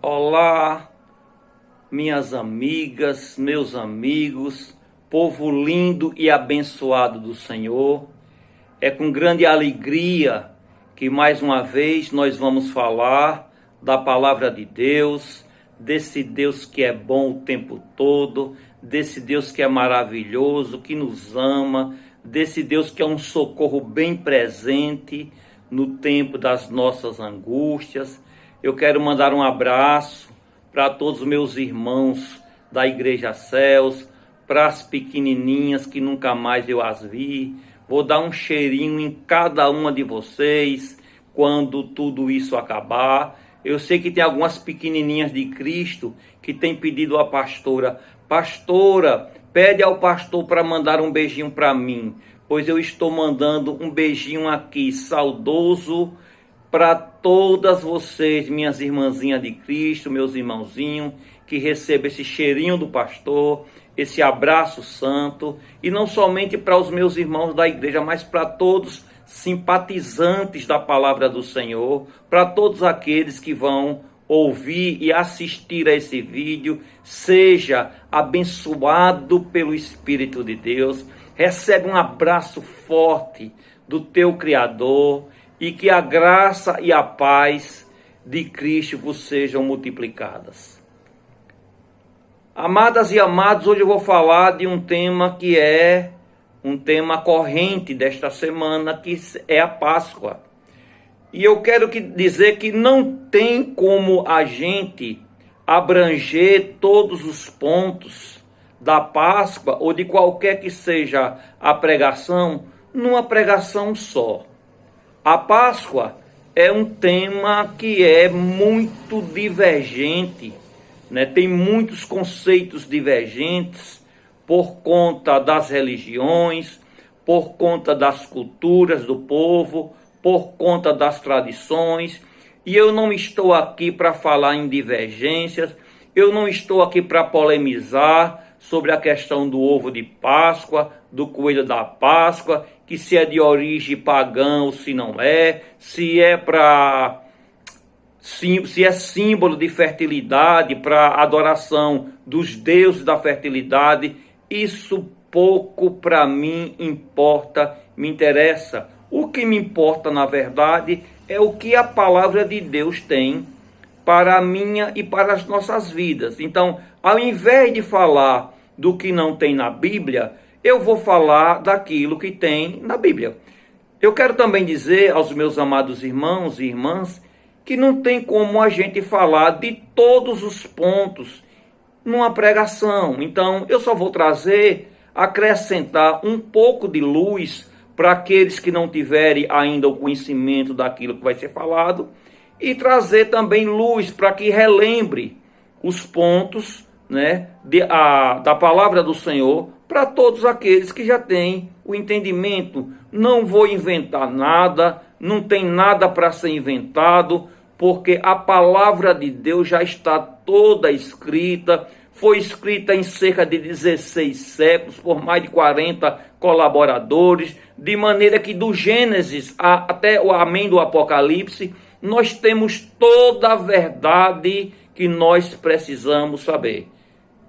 Olá, minhas amigas, meus amigos, povo lindo e abençoado do Senhor. É com grande alegria que mais uma vez nós vamos falar da palavra de Deus, desse Deus que é bom o tempo todo, desse Deus que é maravilhoso, que nos ama, desse Deus que é um socorro bem presente no tempo das nossas angústias. Eu quero mandar um abraço para todos os meus irmãos da Igreja Céus, para as pequenininhas que nunca mais eu as vi. Vou dar um cheirinho em cada uma de vocês quando tudo isso acabar. Eu sei que tem algumas pequenininhas de Cristo que têm pedido à pastora: pastora, pede ao pastor para mandar um beijinho para mim, pois eu estou mandando um beijinho aqui, saudoso, para todas vocês, minhas irmãzinhas de Cristo, meus irmãozinhos, que recebam esse cheirinho do pastor, esse abraço santo, e não somente para os meus irmãos da igreja, mas para todos simpatizantes da palavra do Senhor, para todos aqueles que vão ouvir e assistir a esse vídeo. Seja abençoado pelo Espírito de Deus, recebe um abraço forte do teu Criador, e que a graça e a paz de Cristo vos sejam multiplicadas. Amadas e amados, hoje eu vou falar de um tema que é um tema corrente desta semana, que é a Páscoa. E eu quero dizer que não tem como a gente abranger todos os pontos da Páscoa, ou de qualquer que seja a pregação, numa pregação só. A Páscoa é um tema que é muito divergente, né? Tem muitos conceitos divergentes por conta das religiões, por conta das culturas do povo, por conta das tradições. E eu não estou aqui para falar em divergências, eu não estou aqui para polemizar sobre a questão do ovo de Páscoa, do coelho da Páscoa, que se é de origem pagã ou se não é, se é símbolo de fertilidade, para adoração dos deuses da fertilidade. Isso pouco para mim importa, me interessa. O que me importa, na verdade, é o que a palavra de Deus tem para a minha e para as nossas vidas. Então, ao invés de falar do que não tem na Bíblia, eu vou falar daquilo que tem na Bíblia. Eu quero também dizer aos meus amados irmãos e irmãs que não tem como a gente falar de todos os pontos numa pregação. Então, eu só vou acrescentar um pouco de luz para aqueles que não tiverem ainda o conhecimento daquilo que vai ser falado, e trazer também luz para que relembre os pontos, né, da palavra do Senhor, para todos aqueles que já têm o entendimento. Não vou inventar nada, não tem nada para ser inventado, porque a palavra de Deus já está toda escrita, foi escrita em cerca de 16 séculos, por mais de 40 colaboradores, de maneira que do Gênesis até o amém do Apocalipse, nós temos toda a verdade que nós precisamos saber.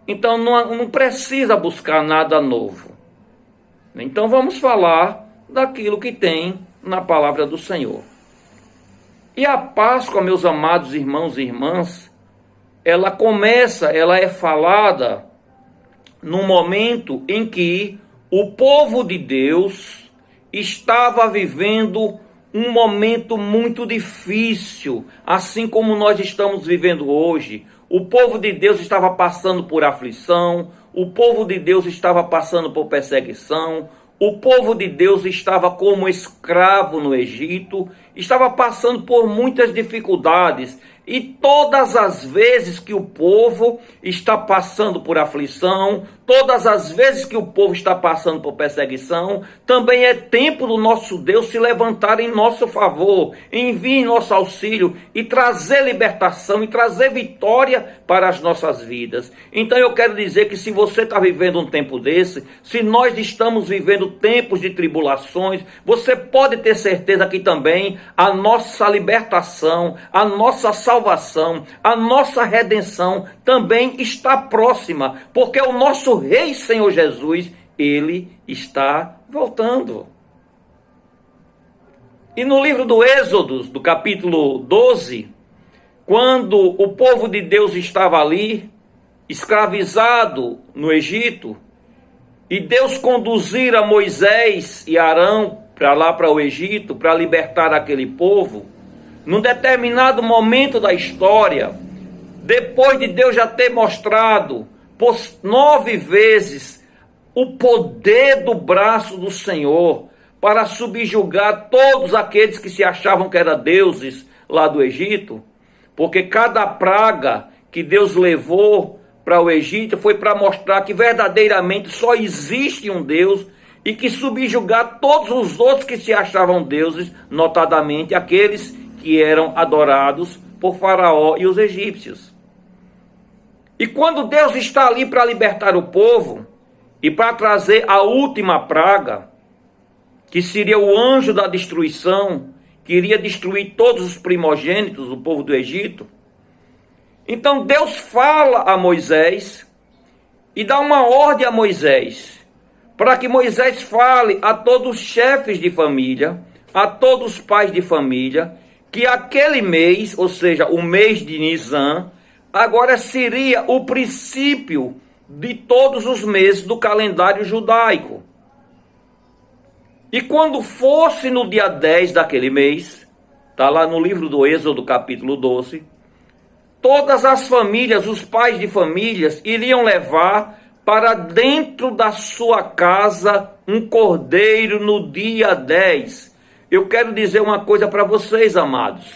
Então não precisa buscar nada novo. Então vamos falar daquilo que tem na palavra do Senhor. E a Páscoa, meus amados irmãos e irmãs, ela é falada no momento em que o povo de Deus estava vivendo um momento muito difícil, assim como nós estamos vivendo hoje. O povo de Deus estava passando por aflição, o povo de Deus estava passando por perseguição, o povo de Deus estava como escravo no Egito, estava passando por muitas dificuldades. E todas as vezes que o povo está passando por aflição, todas as vezes que o povo está passando por perseguição, também é tempo do nosso Deus se levantar em nosso favor, enviar em nosso auxílio e trazer libertação e trazer vitória para as nossas vidas. Então eu quero dizer que se você está vivendo um tempo desse, se nós estamos vivendo tempos de tribulações, você pode ter certeza que também a nossa libertação, a nossa salvação, salvação, a nossa redenção também está próxima, porque o nosso Rei Senhor Jesus, ele está voltando. E no livro do Êxodo, do capítulo 12, quando o povo de Deus estava ali, escravizado no Egito, e Deus conduzira Moisés e Arão para lá para o Egito, para libertar aquele povo, num determinado momento da história, depois de Deus já ter mostrado por 9 vezes o poder do braço do Senhor para subjugar todos aqueles que se achavam que eram deuses lá do Egito, porque cada praga que Deus levou para o Egito foi para mostrar que verdadeiramente só existe um Deus e que subjugar todos os outros que se achavam deuses, notadamente aqueles que eram adorados por Faraó e os egípcios. E quando Deus está ali para libertar o povo e para trazer a última praga, que seria o anjo da destruição, que iria destruir todos os primogênitos do povo do Egito, então Deus fala a Moisés e dá uma ordem a Moisés, para que Moisés fale a todos os chefes de família, a todos os pais de família, que aquele mês, ou seja, o mês de Nisan, agora seria o princípio de todos os meses do calendário judaico. E quando fosse no dia 10 daquele mês, está lá no livro do Êxodo, capítulo 12, todas as famílias, os pais de famílias, iriam levar para dentro da sua casa um cordeiro no dia 10. Eu quero dizer uma coisa para vocês, amados,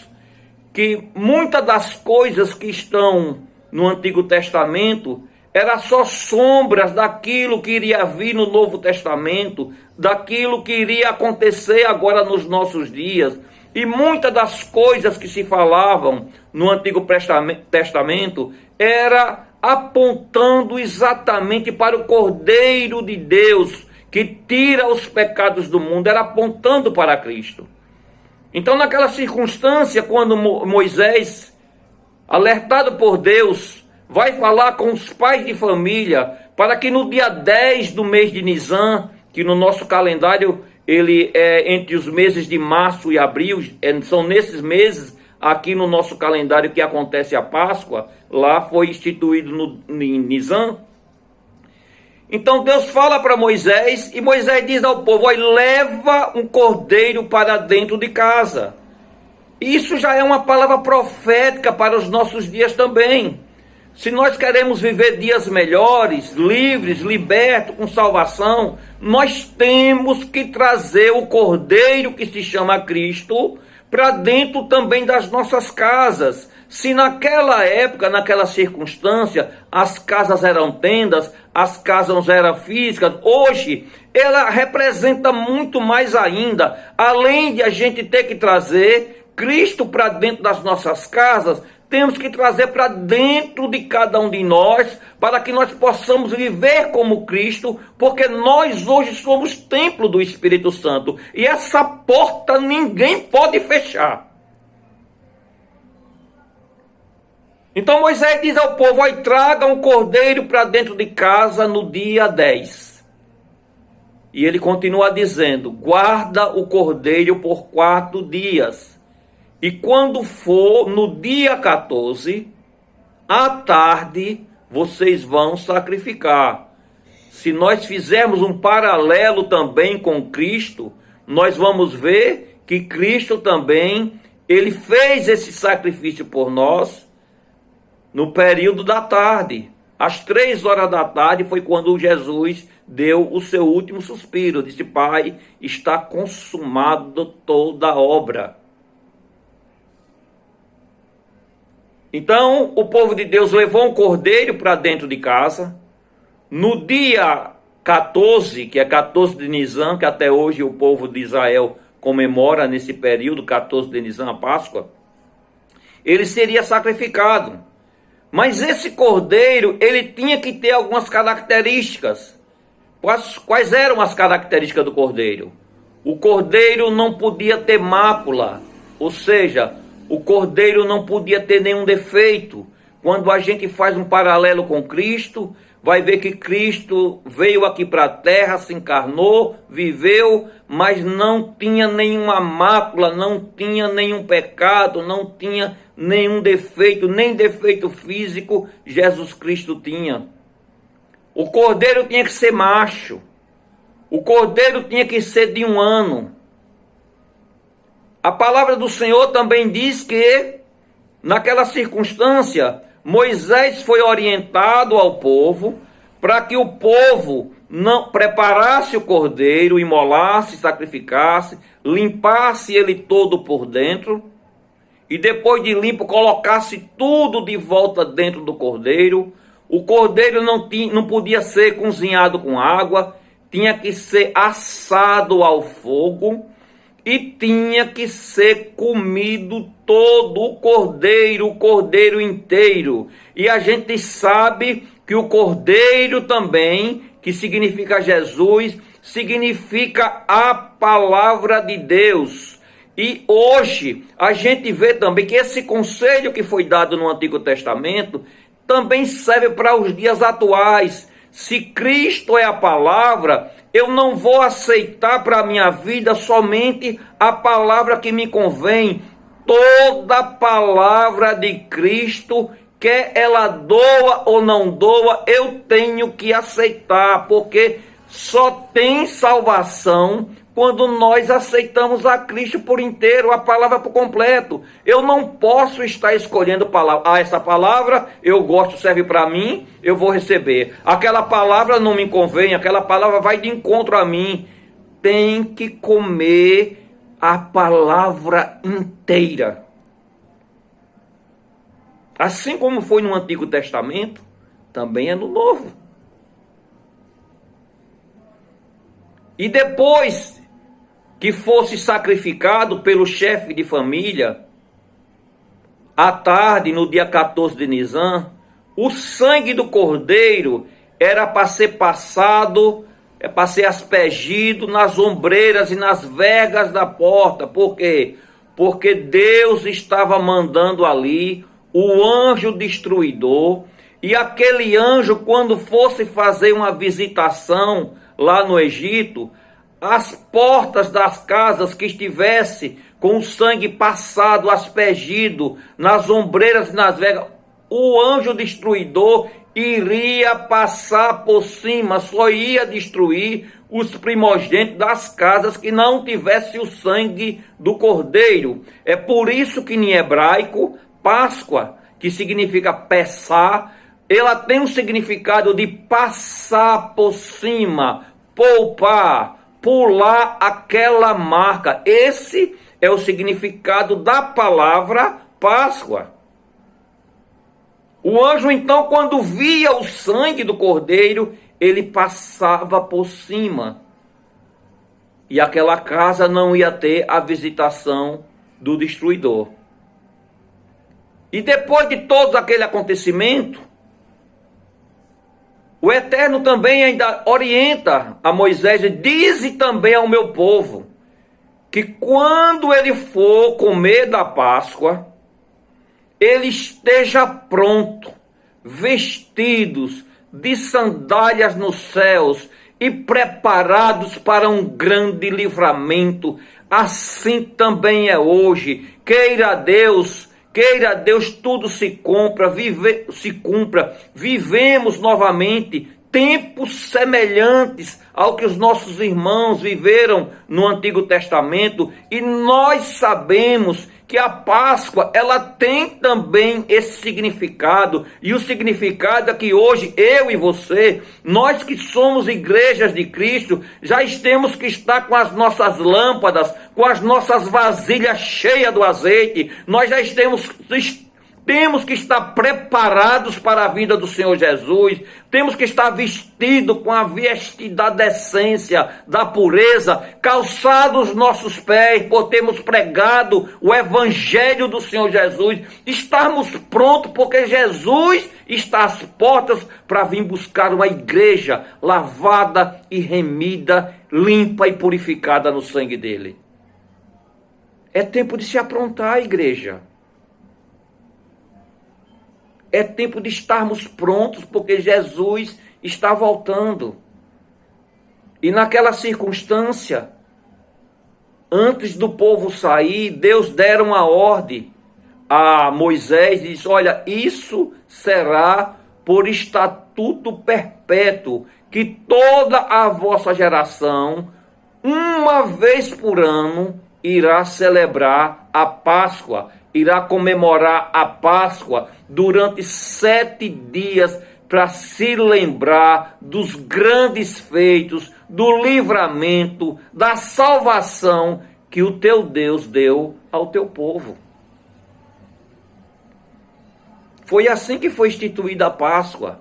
que muitas das coisas que estão no Antigo Testamento eram só sombras daquilo que iria vir no Novo Testamento, daquilo que iria acontecer agora nos nossos dias. E muitas das coisas que se falavam no Antigo Testamento era apontando exatamente para o Cordeiro de Deus, que tira os pecados do mundo, era apontando para Cristo. Então, naquela circunstância, quando Moisés, alertado por Deus, vai falar com os pais de família, para que no dia 10 do mês de Nisan, que no nosso calendário ele é entre os meses de março e abril, são nesses meses aqui no nosso calendário que acontece a Páscoa, lá foi instituído em Nisan. Então Deus fala para Moisés, e Moisés diz ao povo: leva um cordeiro para dentro de casa. Isso já é uma palavra profética para os nossos dias também. Se nós queremos viver dias melhores, livres, libertos, com salvação, nós temos que trazer o Cordeiro que se chama Cristo para dentro também das nossas casas. Se naquela época, naquela circunstância, as casas eram tendas, as casas eram físicas, hoje ela representa muito mais ainda. Além de a gente ter que trazer Cristo para dentro das nossas casas, temos que trazer para dentro de cada um de nós, para que nós possamos viver como Cristo, porque nós hoje somos templo do Espírito Santo, e essa porta ninguém pode fechar. Então Moisés diz ao povo: traga um cordeiro para dentro de casa no dia 10. E ele continua dizendo: guarda o cordeiro por 4 dias. E quando for no dia 14, à tarde, vocês vão sacrificar. Se nós fizermos um paralelo também com Cristo, nós vamos ver que Cristo também, ele fez esse sacrifício por nós no período da tarde. Às 3 horas da tarde foi quando Jesus deu o seu último suspiro. Disse: Pai, está consumado toda a obra. Então, o povo de Deus levou um cordeiro para dentro de casa. No dia 14, que é 14 de Nisan, que até hoje o povo de Israel comemora nesse período, 14 de Nisan, a Páscoa, ele seria sacrificado. Mas esse cordeiro, ele tinha que ter algumas características. Quais eram as características do cordeiro? O cordeiro não podia ter mácula, ou seja, O cordeiro não podia ter nenhum defeito. Quando a gente faz um paralelo com Cristo, vai ver que Cristo veio aqui para a terra, se encarnou, viveu, mas não tinha nenhuma mácula, não tinha nenhum pecado, não tinha nenhum defeito, nem defeito físico Jesus Cristo tinha. O cordeiro tinha que ser macho. O cordeiro tinha que ser de 1 ano. A palavra do Senhor também diz que, naquela circunstância, Moisés foi orientado ao povo para que o povo não preparasse o cordeiro, imolasse, sacrificasse, limpasse ele todo por dentro e depois de limpo colocasse tudo de volta dentro do cordeiro. O cordeiro não podia ser cozinhado com água, tinha que ser assado ao fogo e tinha que ser comido todo o cordeiro inteiro. E a gente sabe que o cordeiro também, que significa Jesus, significa a palavra de Deus. E hoje a gente vê também que esse conselho que foi dado no Antigo Testamento também serve para os dias atuais. Se Cristo é a palavra, eu não vou aceitar para a minha vida somente a palavra que me convém. Toda palavra de Cristo, quer ela doa ou não doa, eu tenho que aceitar, porque só tem salvação quando nós aceitamos a Cristo por inteiro, a palavra por completo. Eu não posso estar escolhendo palavra. Essa palavra eu gosto, serve para mim, eu vou receber. Aquela palavra não me convém, aquela palavra vai de encontro a mim. Tem que comer a palavra inteira. Assim como foi no Antigo Testamento, também é no Novo. E depois que fosse sacrificado pelo chefe de família, à tarde, no dia 14 de Nisan, o sangue do cordeiro era para ser passado, para ser aspergido nas ombreiras e nas vergas da porta. Por quê? Porque Deus estava mandando ali o anjo destruidor, e aquele anjo, quando fosse fazer uma visitação lá no Egito, as portas das casas que estivesse com o sangue passado, aspergido nas ombreiras e nas vergas, o anjo destruidor iria passar por cima, só ia destruir os primogênitos das casas que não tivesse o sangue do cordeiro. É por isso que em hebraico, Páscoa, que significa Pessá, ela tem um significado de passar por cima, poupar, pular aquela marca. Esse é o significado da palavra Páscoa. O anjo, então, quando via o sangue do cordeiro, ele passava por cima. E aquela casa não ia ter a visitação do destruidor. E depois de todo aquele acontecimento, o Eterno também ainda orienta a Moisés e diz também ao meu povo que quando ele for comer da Páscoa, ele esteja pronto, vestidos de sandálias nos céus e preparados para um grande livramento. Assim também é hoje. Queira Deus, tudo se cumpra, vivemos novamente tempos semelhantes ao que os nossos irmãos viveram no Antigo Testamento, e nós sabemos que a Páscoa, ela tem também esse significado, e o significado é que hoje eu e você, nós que somos igrejas de Cristo, já temos que estar com as nossas lâmpadas, com as nossas vasilhas cheias do azeite. Nós já temos que estar preparados para a vinda do Senhor Jesus. Temos que estar vestidos com a veste da decência, da pureza, calçados os nossos pés, por termos pregado o Evangelho do Senhor Jesus. Estarmos prontos, porque Jesus está às portas para vir buscar uma igreja lavada e remida, limpa e purificada no sangue dele. É tempo de se aprontar, igreja. é tempo de estarmos prontos, porque Jesus está voltando. E naquela circunstância, antes do povo sair, Deus dera uma ordem a Moisés e disse: olha, isso será por estatuto perpétuo, que toda a vossa geração, uma vez por ano, irá celebrar a Páscoa, irá comemorar a Páscoa durante 7 dias, para se lembrar dos grandes feitos, do livramento, da salvação que o teu Deus deu ao teu povo. Foi assim que foi instituída a Páscoa.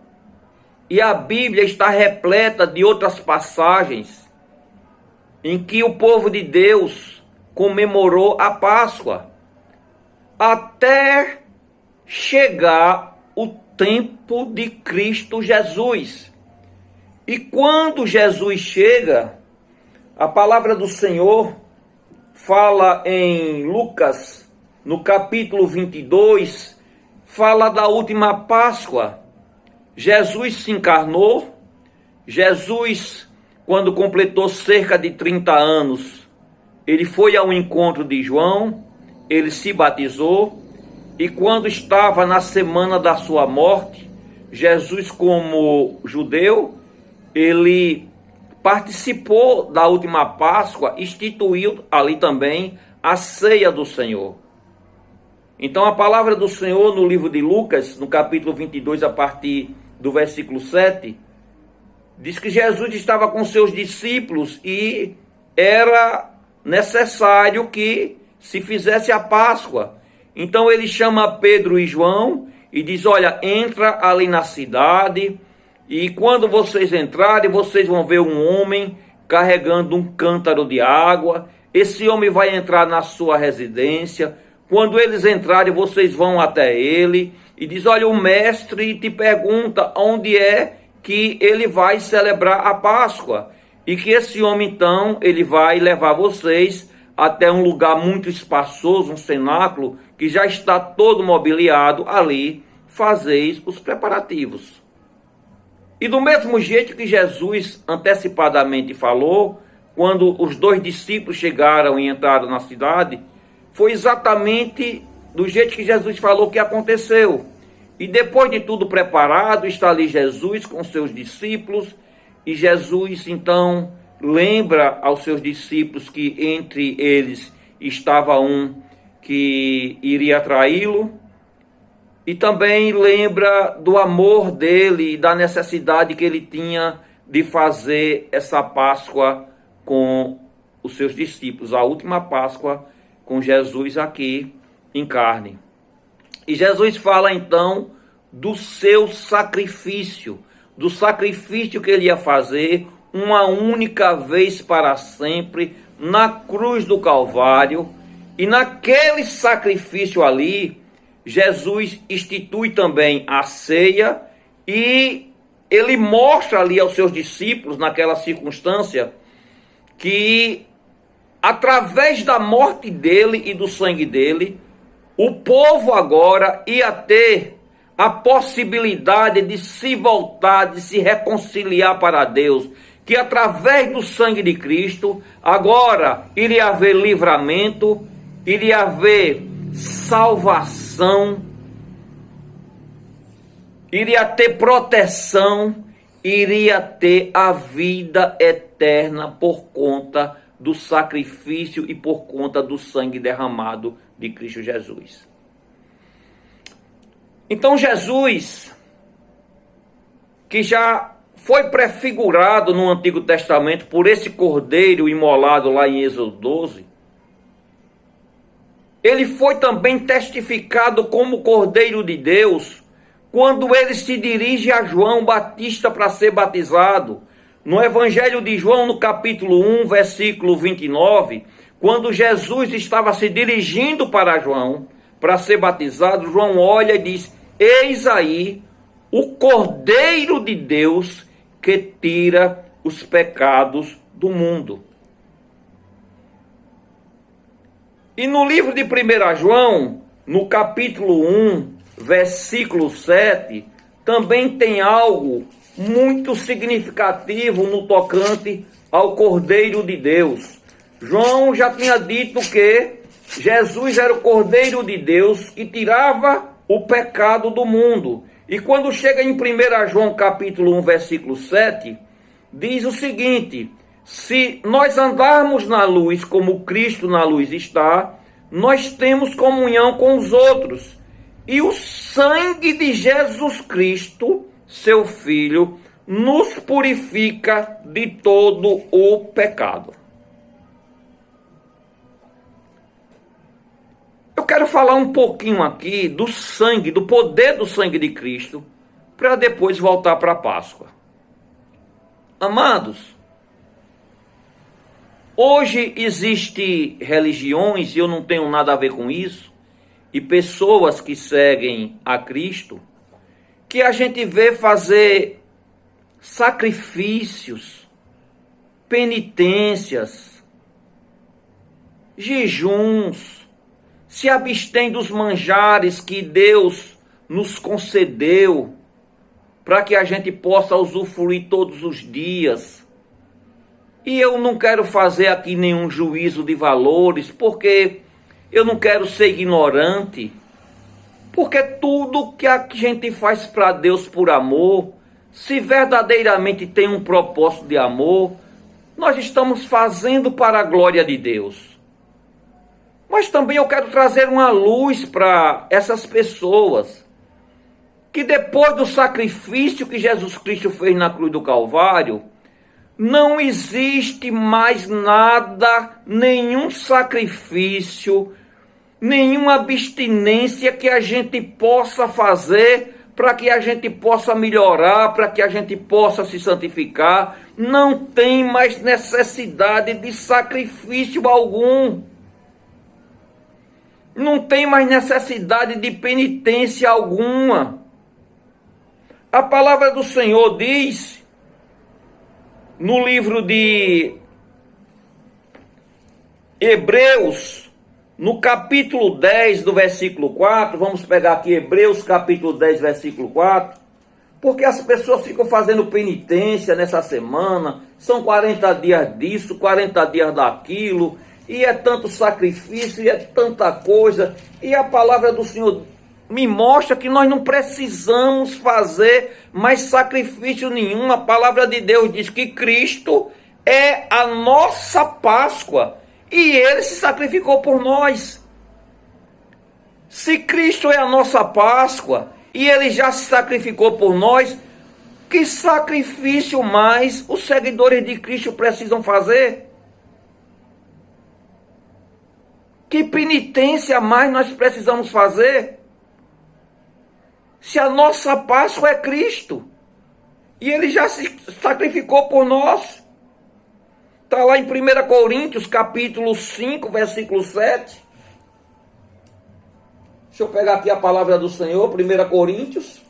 E a Bíblia está repleta de outras passagens em que o povo de Deus comemorou a Páscoa, até chegar o tempo de Cristo Jesus. E quando Jesus chega, a palavra do Senhor fala em Lucas, no capítulo 22, fala da última Páscoa. Jesus se encarnou. Jesus, quando completou cerca de 30 anos, ele foi ao encontro de João, ele se batizou, e quando estava na semana da sua morte, Jesus, como judeu, ele participou da última Páscoa, instituiu ali também a ceia do Senhor. Então a palavra do Senhor no livro de Lucas, no capítulo 22, a partir do versículo 7, diz que Jesus estava com seus discípulos e era necessário que se fizesse a Páscoa. Então ele chama Pedro e João e diz: olha, entra ali na cidade, e quando vocês entrarem, vocês vão ver um homem carregando um cântaro de água. Esse homem vai entrar na sua residência. Quando eles entrarem, vocês vão até ele e diz: olha, o mestre te pergunta onde é que ele vai celebrar a Páscoa. E que esse homem, então, ele vai levar vocês até um lugar muito espaçoso, um cenáculo, que já está todo mobiliado. Ali fazeis os preparativos. E do mesmo jeito que Jesus antecipadamente falou, quando os 2 discípulos chegaram e entraram na cidade, foi exatamente do jeito que Jesus falou que aconteceu. E depois de tudo preparado, está ali Jesus com seus discípulos, e Jesus então lembra aos seus discípulos que entre eles estava um que iria traí-lo, e também lembra do amor dele e da necessidade que ele tinha de fazer essa Páscoa com os seus discípulos, a última Páscoa com Jesus aqui em carne. E Jesus fala então do seu sacrifício, do sacrifício que ele ia fazer uma única vez para sempre na cruz do Calvário. E naquele sacrifício ali, Jesus institui também a ceia, e ele mostra ali aos seus discípulos, naquela circunstância, que através da morte dele e do sangue dele, o povo agora ia ter a possibilidade de se voltar, de se reconciliar para Deus, que através do sangue de Cristo, agora iria haver livramento, iria haver salvação, iria ter proteção, iria ter a vida eterna por conta do sacrifício e por conta do sangue derramado de Cristo Jesus. Então Jesus, que já foi prefigurado no Antigo Testamento por esse cordeiro imolado lá em Êxodo 12, ele foi também testificado como Cordeiro de Deus quando ele se dirige a João Batista para ser batizado. No Evangelho de João, no capítulo 1, versículo 29, quando Jesus estava se dirigindo para João para ser batizado, João olha e diz: eis aí o Cordeiro de Deus que tira os pecados do mundo. E no livro de 1 João, no capítulo 1, versículo 7, também tem algo muito significativo no tocante ao Cordeiro de Deus. João já tinha dito que Jesus era o Cordeiro de Deus que tirava o pecado do mundo. E quando chega em 1 João capítulo 1, versículo 7, diz o seguinte: se nós andarmos na luz como Cristo na luz está, nós temos comunhão com os outros. E o sangue de Jesus Cristo, seu Filho, nos purifica de todo o pecado. Eu quero falar um pouquinho aqui do sangue, do poder do sangue de Cristo, para depois voltar para a Páscoa. Amados, hoje existem religiões, e eu não tenho nada a ver com isso, e pessoas que seguem a Cristo, que a gente vê fazer sacrifícios, penitências, jejuns, se abstém dos manjares que Deus nos concedeu, para que a gente possa usufruir todos os dias. E eu não quero fazer aqui nenhum juízo de valores, porque eu não quero ser ignorante, porque tudo que a gente faz para Deus por amor, se verdadeiramente tem um propósito de amor, nós estamos fazendo para a glória de Deus. Mas também eu quero trazer uma luz para essas pessoas, que depois do sacrifício que Jesus Cristo fez na cruz do Calvário, não existe mais nada, nenhum sacrifício, nenhuma abstinência que a gente possa fazer para que a gente possa melhorar, para que a gente possa se santificar. Não tem mais necessidade de sacrifício algum. Não tem mais necessidade de penitência alguma. A palavra do Senhor diz, no livro de Hebreus, no capítulo 10, do versículo 4, vamos pegar aqui Hebreus capítulo 10, versículo 4, porque as pessoas ficam fazendo penitência nessa semana, são 40 dias disso, 40 dias daquilo, e é tanto sacrifício, e é tanta coisa, e a palavra do Senhor me mostra que nós não precisamos fazer mais sacrifício nenhum. A palavra de Deus diz que Cristo é a nossa Páscoa e Ele se sacrificou por nós. Se Cristo é a nossa Páscoa e Ele já se sacrificou por nós, que sacrifício mais os seguidores de Cristo precisam fazer? Que penitência mais nós precisamos fazer? Se a nossa Páscoa é Cristo, e Ele já se sacrificou por nós. Está lá em 1 Coríntios, capítulo 5, versículo 7. Deixa eu pegar aqui a palavra do Senhor, 1 Coríntios,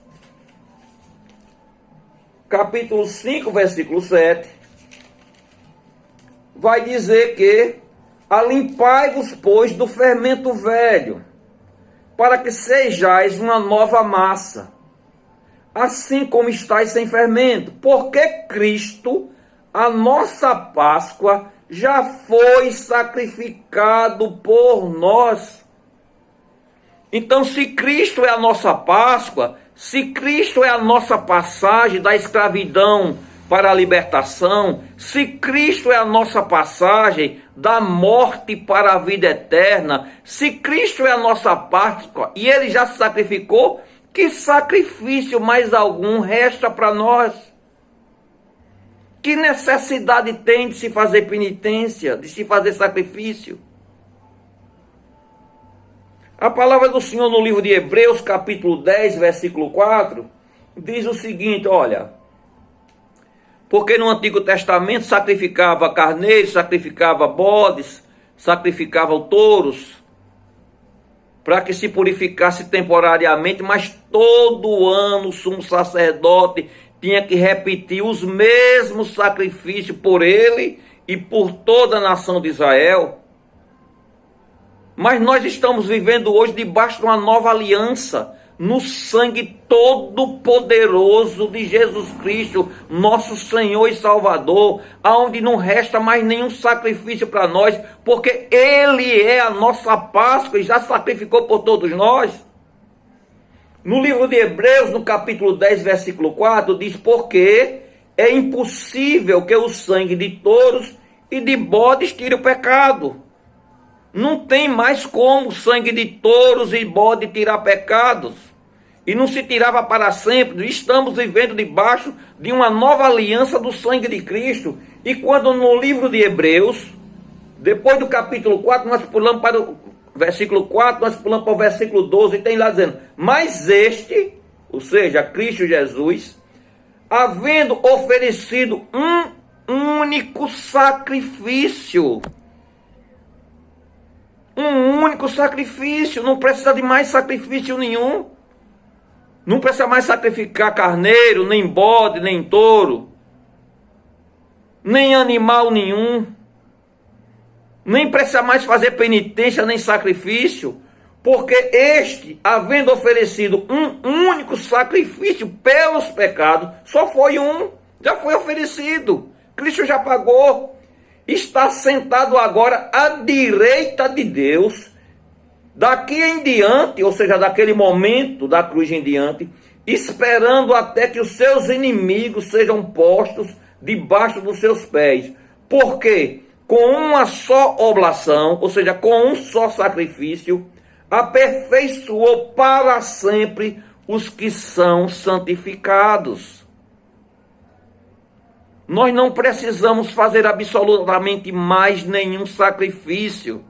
capítulo 5, versículo 7. Vai dizer que: alimpai-vos, pois, do fermento velho, para que sejais uma nova massa, assim como estáis sem fermento, porque Cristo, a nossa Páscoa, já foi sacrificado por nós. Então, se Cristo é a nossa Páscoa, se Cristo é a nossa passagem da escravidão para a libertação, se Cristo é a nossa passagem da morte para a vida eterna, se Cristo é a nossa Páscoa e Ele já se sacrificou, que sacrifício mais algum resta para nós? Que necessidade tem de se fazer penitência, de se fazer sacrifício? A palavra do Senhor no livro de Hebreus, capítulo 10, versículo 4, diz o seguinte, olha: porque no Antigo Testamento sacrificava carneiros, sacrificava bodes, sacrificava touros, para que se purificasse temporariamente, mas todo ano o sumo sacerdote tinha que repetir os mesmos sacrifícios por ele e por toda a nação de Israel. Mas nós estamos vivendo hoje debaixo de uma nova aliança, no sangue todo poderoso de Jesus Cristo, nosso Senhor e Salvador, aonde não resta mais nenhum sacrifício para nós, porque Ele é a nossa Páscoa e já sacrificou por todos nós. No livro de Hebreus, no capítulo 10, versículo 4, diz: porque é impossível que o sangue de touros e de bodes tire o pecado. Não tem mais como o sangue de touros e bode tirar pecados. E não se tirava para sempre. Estamos vivendo debaixo de uma nova aliança do sangue de Cristo. E quando no livro de Hebreus, depois do capítulo 4, nós pulamos para o versículo 4, nós pulamos para o versículo 12, e tem lá dizendo: mas este, ou seja, Cristo Jesus, havendo oferecido um único sacrifício, não precisa de mais sacrifício nenhum, não precisa mais sacrificar carneiro, nem bode, nem touro, nem animal nenhum, nem precisa mais fazer penitência nem sacrifício, porque este, havendo oferecido um único sacrifício pelos pecados, só foi um, já foi oferecido, Cristo já pagou, está sentado agora à direita de Deus. Daqui em diante, ou seja, daquele momento da cruz em diante, esperando até que os seus inimigos sejam postos debaixo dos seus pés. Porque com uma só oblação, ou seja, com um só sacrifício, aperfeiçoou para sempre os que são santificados. Nós não precisamos fazer absolutamente mais nenhum sacrifício.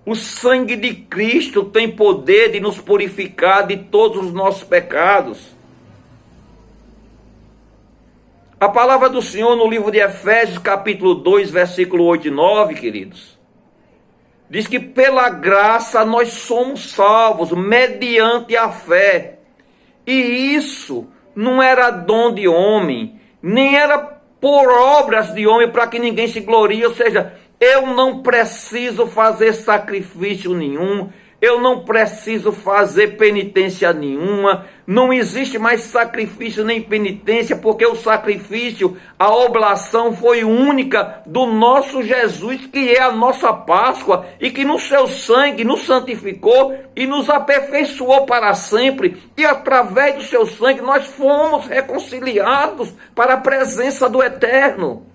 O sangue de Cristo tem poder de nos purificar de todos os nossos pecados. A palavra do Senhor no livro de Efésios, capítulo 2, versículo 8 e 9, queridos, diz que pela graça nós somos salvos mediante a fé. E isso não era dom de homem, nem era por obras de homem para que ninguém se glorie. Ou seja, eu não preciso fazer sacrifício nenhum, eu não preciso fazer penitência nenhuma, não existe mais sacrifício nem penitência, porque o sacrifício, a oblação foi única do nosso Jesus, que é a nossa Páscoa, e que no seu sangue nos santificou e nos aperfeiçoou para sempre, e através do seu sangue nós fomos reconciliados para a presença do Eterno.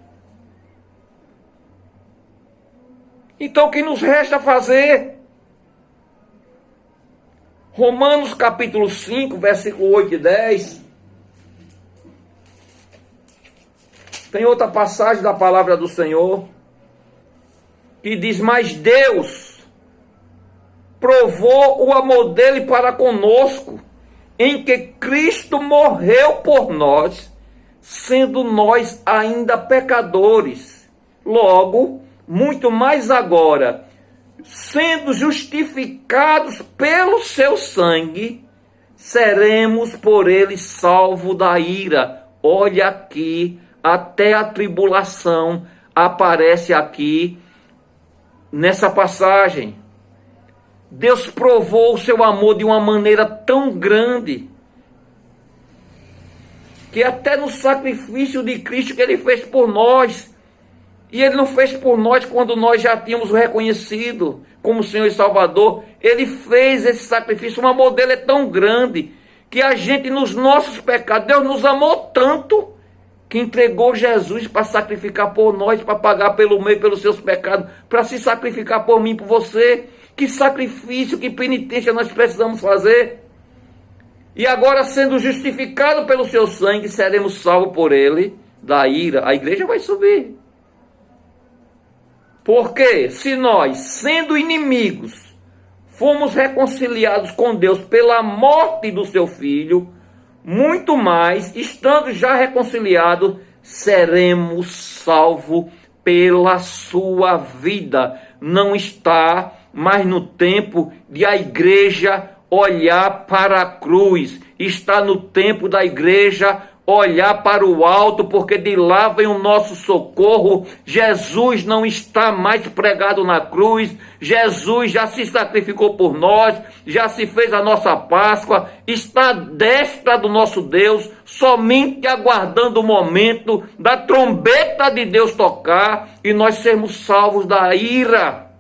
Então o que nos resta fazer? Romanos capítulo 5, versículo 8 e 10. Tem outra passagem da palavra do Senhor que diz: mas Deus provou o amor dele para conosco, em que Cristo morreu por nós, sendo nós ainda pecadores. Logo, muito mais agora, sendo justificados pelo seu sangue, seremos por ele salvos da ira. Olha aqui, até a tribulação aparece aqui nessa passagem. Deus provou o seu amor de uma maneira tão grande, que até no sacrifício de Cristo que ele fez por nós, e ele não fez por nós quando nós já tínhamos o reconhecido como Senhor e Salvador. Ele fez esse sacrifício. O amor dele é tão grande que a gente, nos nossos pecados, Deus nos amou tanto que entregou Jesus para sacrificar por nós, para pagar pelo meu e pelos seus pecados, para se sacrificar por mim e por você. Que sacrifício, que penitência nós precisamos fazer. E agora, sendo justificado pelo seu sangue, seremos salvos por ele da ira. A igreja vai subir. Porque se nós, sendo inimigos, fomos reconciliados com Deus pela morte do seu Filho, muito mais, estando já reconciliados, seremos salvos pela sua vida. Não está mais no tempo de a igreja olhar para a cruz. Está no tempo da igreja olhar para o alto, porque de lá vem o nosso socorro. Jesus não está mais pregado na cruz, Jesus já se sacrificou por nós, já se fez a nossa Páscoa, está à destra do nosso Deus, somente aguardando o momento da trombeta de Deus tocar e nós sermos salvos da ira.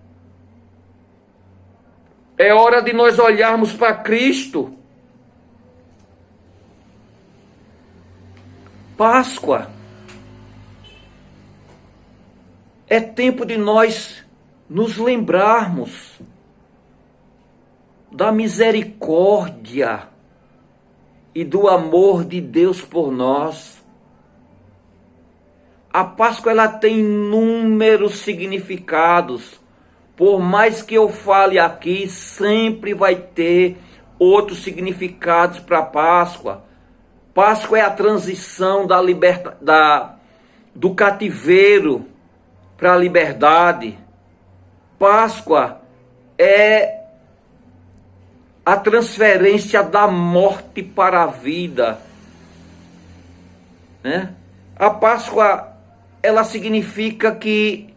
É hora de nós olharmos para Cristo. Páscoa é tempo de nós nos lembrarmos da misericórdia e do amor de Deus por nós. A Páscoa ela tem inúmeros significados. Por mais que eu fale aqui, sempre vai ter outros significados para a Páscoa. Páscoa é a transição do cativeiro para a liberdade. Páscoa é a transferência da morte para a vida, né? A Páscoa, ela significa que,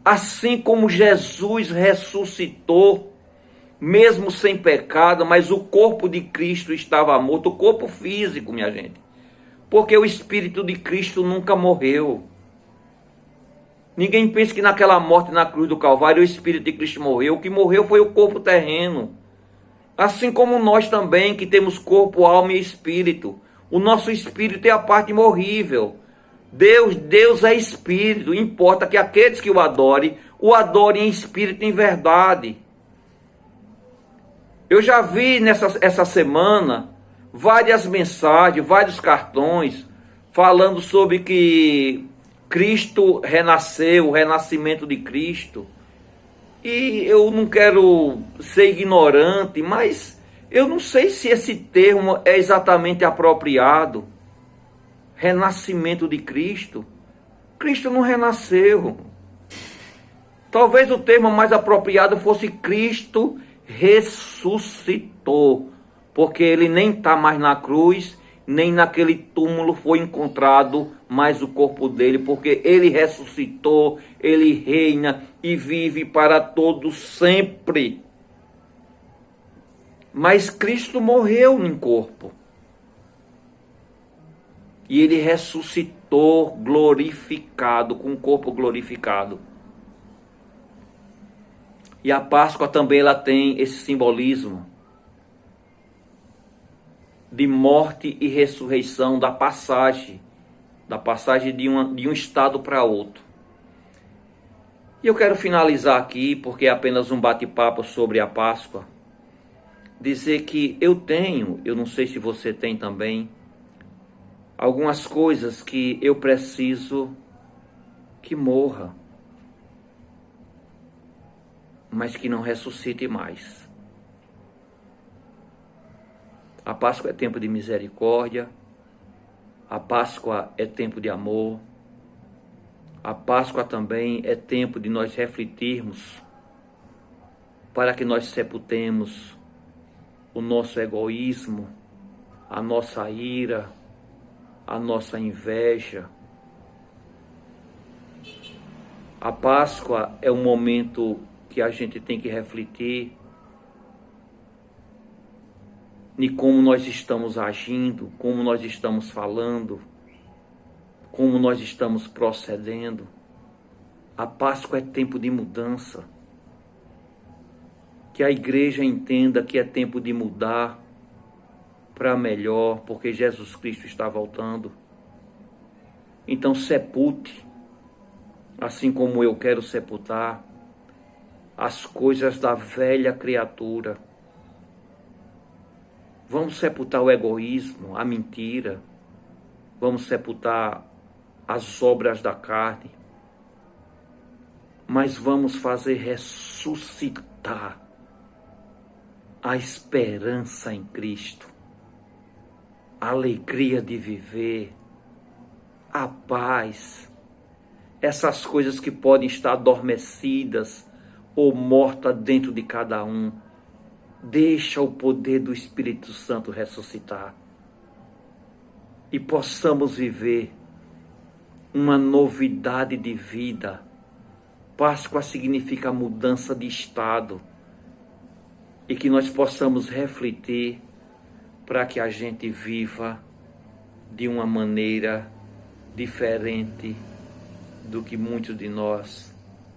assim como Jesus ressuscitou, mesmo sem pecado, mas o corpo de Cristo estava morto, o corpo físico, minha gente, porque o Espírito de Cristo nunca morreu. Ninguém pensa que naquela morte na cruz do Calvário o Espírito de Cristo morreu. O que morreu foi o corpo terreno. Assim como nós também, que temos corpo, alma e espírito. O nosso espírito é a parte morrível. Deus é espírito. Importa que aqueles que o adorem em espírito e em verdade. Eu já vi essa semana várias mensagens, vários cartões falando sobre que Cristo renasceu, o renascimento de Cristo. E eu não quero ser ignorante, mas eu não sei se esse termo é exatamente apropriado. Renascimento de Cristo. Cristo não renasceu. Talvez o termo mais apropriado fosse Cristo ressuscitou, porque ele nem está mais na cruz, nem naquele túmulo foi encontrado mais o corpo dele, porque ele ressuscitou, ele reina e vive para todos sempre. Mas Cristo morreu em corpo. E ele ressuscitou glorificado, com o corpo glorificado. E a Páscoa também ela tem esse simbolismo de morte e ressurreição, da passagem de um estado para outro. E eu quero finalizar aqui, porque é apenas um bate-papo sobre a Páscoa, dizer que eu não sei se você tem também, algumas coisas que eu preciso que morra, mas que não ressuscite mais. A Páscoa é tempo de misericórdia, a Páscoa é tempo de amor, a Páscoa também é tempo de nós refletirmos para que nós sepultemos o nosso egoísmo, a nossa ira, a nossa inveja. A Páscoa é um momento que a gente tem que refletir em como nós estamos agindo, como nós estamos falando, como nós estamos procedendo. A Páscoa é tempo de mudança. Que a igreja entenda que é tempo de mudar para melhor, porque Jesus Cristo está voltando. Então sepulte, assim como eu quero sepultar, as coisas da velha criatura. Vamos sepultar o egoísmo, a mentira. Vamos sepultar as obras da carne. Mas vamos fazer ressuscitar a esperança em Cristo, a alegria de viver, a paz. Essas coisas que podem estar adormecidas ou morta dentro de cada um. Deixa o poder do Espírito Santo ressuscitar. e possamos viver uma novidade de vida. Páscoa significa mudança de estado, e que nós possamos refletir para que a gente viva de uma maneira diferente do que muitos de nós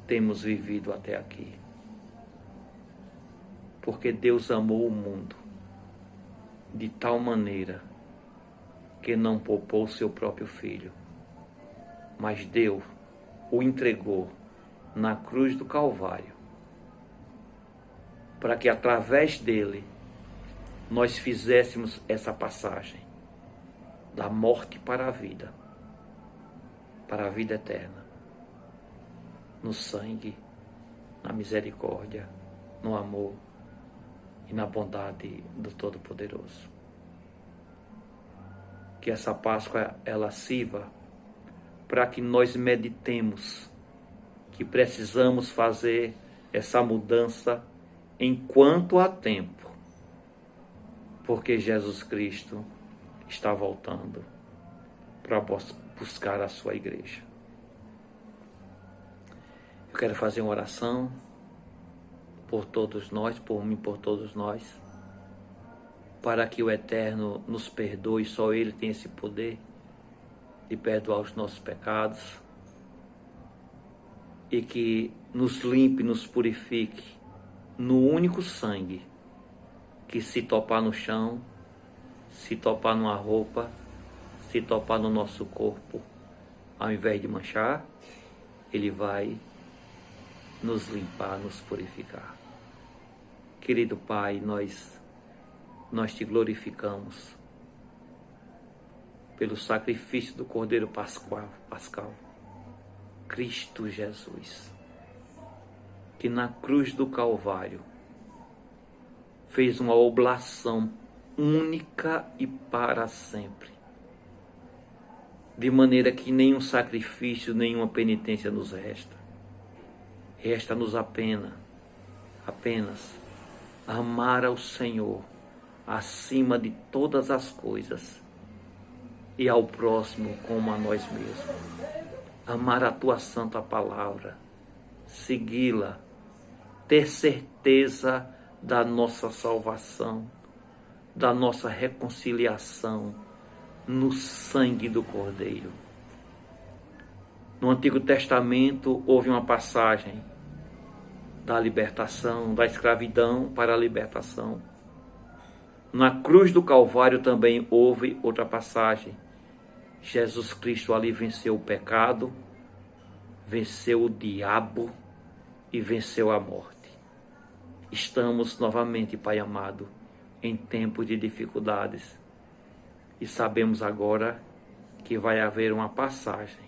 temos vivido até aqui. Porque Deus amou o mundo de tal maneira que não poupou seu próprio filho, mas o entregou na cruz do Calvário, para que através dele nós fizéssemos essa passagem da morte para a vida eterna, no sangue, na misericórdia, no amor e na bondade do Todo-Poderoso. Que essa Páscoa ela sirva para que nós meditemos que precisamos fazer essa mudança enquanto há tempo, porque Jesus Cristo está voltando para buscar a sua igreja. Eu quero fazer uma oração por todos nós, por mim, por todos nós, para que o Eterno nos perdoe. Só Ele tem esse poder de perdoar os nossos pecados, e que nos limpe, nos purifique no único sangue que, se topar no chão, se topar numa roupa, se topar no nosso corpo, ao invés de manchar, ele vai nos limpar, nos purificar. Querido Pai, nós te glorificamos pelo sacrifício do Cordeiro Pascal, Cristo Jesus, que na cruz do Calvário fez uma oblação única e para sempre, de maneira que nenhum sacrifício, nenhuma penitência nos resta. Resta-nos apenas amar ao Senhor acima de todas as coisas e ao próximo como a nós mesmos. Amar a tua santa palavra, segui-la, ter certeza da nossa salvação, da nossa reconciliação no sangue do Cordeiro. No Antigo Testamento houve uma passagem da libertação, da escravidão para a libertação. Na cruz do Calvário também houve outra passagem. Jesus Cristo ali venceu o pecado, venceu o diabo e venceu a morte. Estamos novamente, Pai amado, em tempos de dificuldades, e sabemos agora que vai haver uma passagem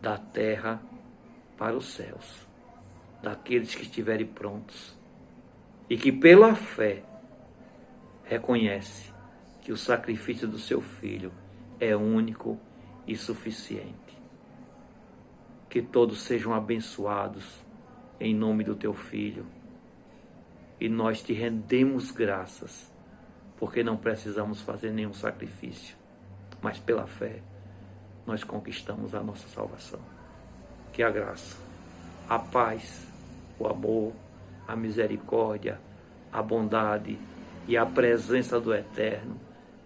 da terra para os céus, daqueles que estiverem prontos e que pela fé reconhece que o sacrifício do seu Filho é único e suficiente. Que todos sejam abençoados em nome do teu Filho, e nós te rendemos graças, porque não precisamos fazer nenhum sacrifício, mas pela fé nós conquistamos a nossa salvação. Que a graça, a paz, o amor, a misericórdia, a bondade e a presença do Eterno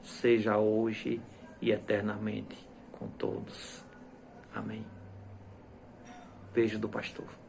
seja hoje e eternamente com todos. Amém. Beijo do pastor.